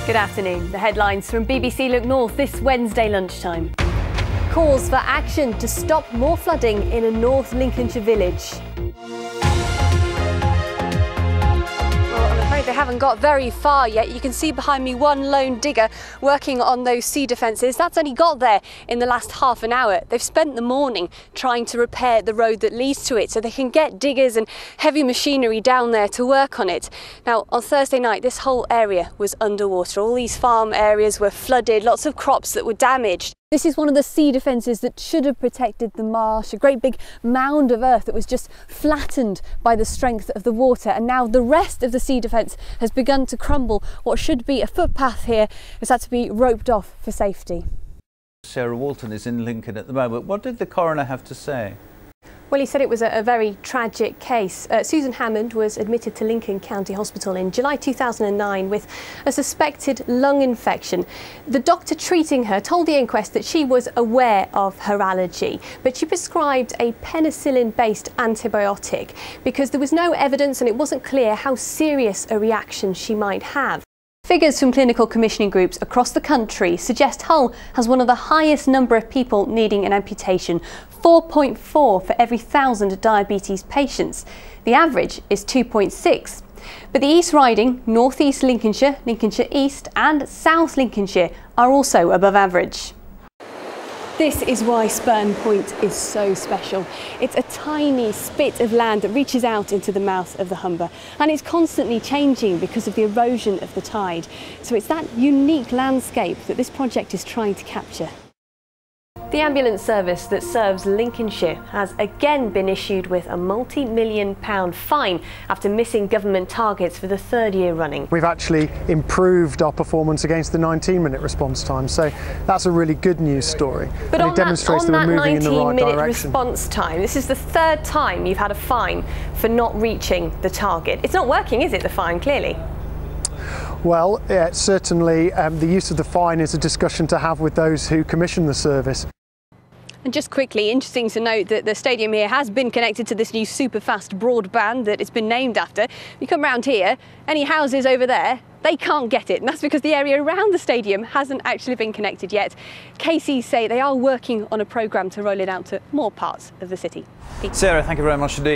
Good afternoon. The headlines from BBC Look North this Wednesday lunchtime. Calls for action to stop more flooding in a North Lincolnshire village. They haven't got very far yet. You can see behind me one lone digger working on those sea defences. That's only got there in the last half an hour. They've spent the morning trying to repair the road that leads to it so they can get diggers and heavy machinery down there to work on it. Now, on Thursday night, this whole area was underwater. All these farm areas were flooded, lots of crops that were damaged. This is one of the sea defences that should have protected the marsh, a great big mound of earth that was just flattened by the strength of the water, and now the rest of the sea defence has begun to crumble. What should be a footpath here has had to be roped off for safety. Sarah Walton is in Lincoln at the moment. What did the coroner have to say? Well, he said it was a very tragic case. Susan Hammond was admitted to Lincoln County Hospital in July 2009 with a suspected lung infection. The doctor treating her told the inquest that she was aware of her allergy, but she prescribed a penicillin-based antibiotic because there was no evidence and it wasn't clear how serious a reaction she might have. Figures from clinical commissioning groups across the country suggest Hull has one of the highest number of people needing an amputation, 4.4 for every 1,000 diabetes patients. The average is 2.6. But the East Riding, North East Lincolnshire, Lincolnshire East and South Lincolnshire are also above average. This is why Spurn Point is so special. It's a tiny spit of land that reaches out into the mouth of the Humber, and it's constantly changing because of the erosion of the tide. So it's that unique landscape that this project is trying to capture. The ambulance service that serves Lincolnshire has again been issued with a multi-million-pound fine after missing government targets for the third year running. We've actually improved our performance against the 19-minute response time, so that's a really good news story. But and it demonstrates that we're moving in the right direction. On that 19-minute response time, this is the third time you've had a fine for not reaching the target. It's not working, is it, the fine, clearly? Well, certainly the use of the fine is a discussion to have with those who commission the service. And just quickly, interesting to note that the stadium here has been connected to this new super fast broadband that it's been named after. You come round here, any houses over there, they can't get it, and that's because the area around the stadium hasn't actually been connected yet. KC say they are working on a programme to roll it out to more parts of the city. Sarah, thank you very much indeed.